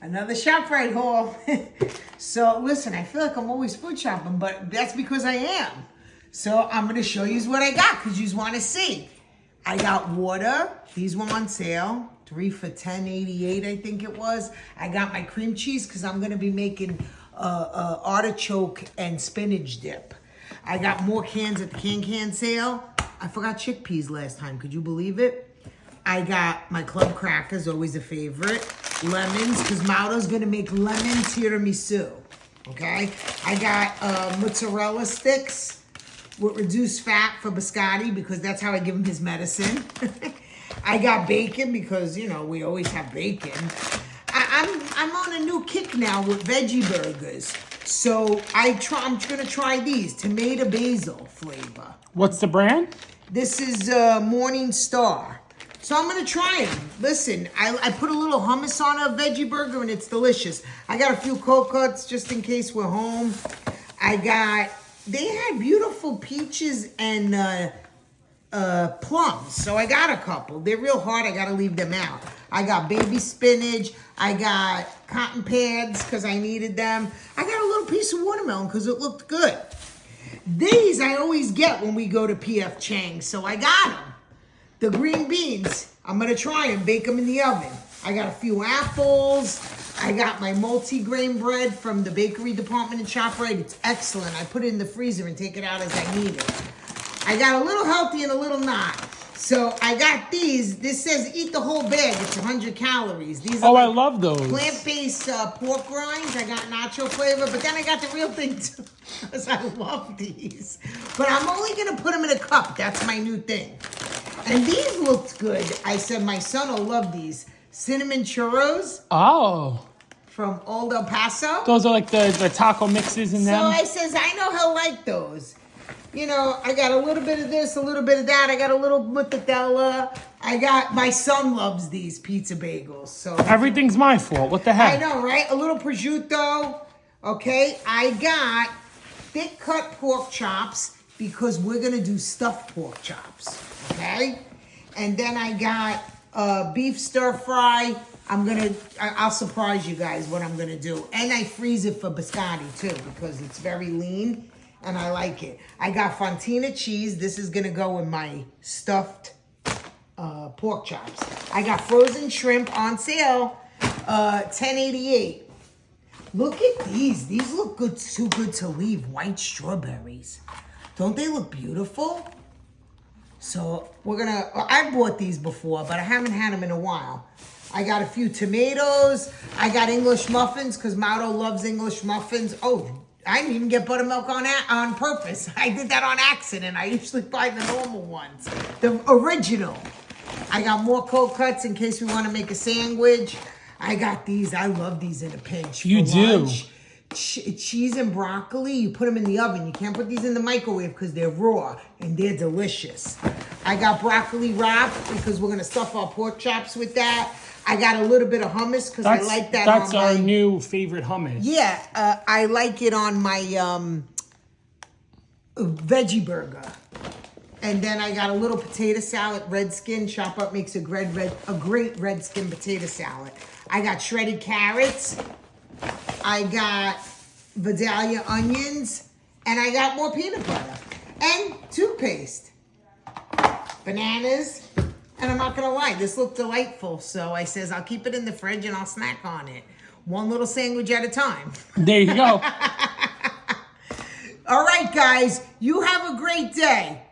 Another ShopRite haul. So listen, I feel like I'm always food shopping, but that's because I am. So I'm gonna show you what I got because you want to see. I got water. These were on sale. 3 for $10.88, I think it was. I got my cream cheese because I'm gonna be making artichoke and spinach dip. I got more cans at the can sale. I forgot chickpeas last time. Could you believe it? I got my club crackers, always a favorite. Lemons, because Maudo's gonna make lemon tiramisu. Okay? I got mozzarella sticks with reduced fat for biscotti because that's how I give him his medicine. I got bacon because, you know, we always have bacon. I'm on a new kick now with veggie burgers. So I'm gonna try these, tomato basil flavor. What's the brand? This is Morning Star. So I'm gonna try them. Listen, I put a little hummus on a veggie burger and it's delicious. I got a few cold cuts just in case we're home. They had beautiful peaches and plums. So I got a couple. They're real hard, I gotta leave them out. I got baby spinach. I got cotton pads because I needed them. I got a little piece of watermelon because it looked good. These I always get when we go to P.F. Chang's, so I got them. The green beans, I'm gonna try and bake them in the oven. I got a few apples. I got my multi-grain bread from the bakery department in ShopRite. It's excellent. I put it in the freezer and take it out as I need it. I got a little healthy and a little not. So I got these. This says eat the whole bag. It's 100 calories. These are I love those. Plant-based pork rinds. I got nacho flavor, but then I got the real thing too because I love these. But I'm only gonna put them in a cup. That's my new thing. And these looked good. I said my son will love these. Cinnamon churros. Oh. From Old El Paso. Those are like the taco mixes in them. So I says, I know he'll like those. You know, I got a little bit of this, a little bit of that. I got a little mortadella. My son loves these pizza bagels. So everything's my fault. What the heck? I know, right? A little prosciutto. Okay. I got thick cut pork chops because we're going to do stuffed pork chops. Okay. And then I got beef stir fry. I'll surprise you guys what I'm going to do. And I freeze it for biscotti too because it's very lean. And I like it. I got fontina cheese. This is going to go in my stuffed pork chops. I got frozen shrimp on sale, $10.88. Look at these. These look good, too good to leave. White strawberries. Don't they look beautiful? So I bought these before, but I haven't had them in a while. I got a few tomatoes. I got English muffins because Maudo loves English muffins. Oh, I didn't even get buttermilk on purpose. I did that on accident. I usually buy the normal ones. The original. I got more cold cuts in case we want to make a sandwich. I got these. I love these in a pinch. You do. Cheese and broccoli. You put them in the oven. You can't put these in the microwave because they're raw and they're delicious. I got broccoli wrap because we're going to stuff our pork chops with that. I got a little bit of hummus because I like that. That's our new favorite hummus. Yeah, I like it on my veggie burger. And then I got a little potato salad, red skin. ShopRite makes a great red skin potato salad. I got shredded carrots. I got Vidalia onions. And I got more peanut butter. And toothpaste. Bananas. And I'm not going to lie, this looked delightful. So I says, I'll keep it in the fridge and I'll snack on it. One little sandwich at a time. There you go. All right, guys. You have a great day.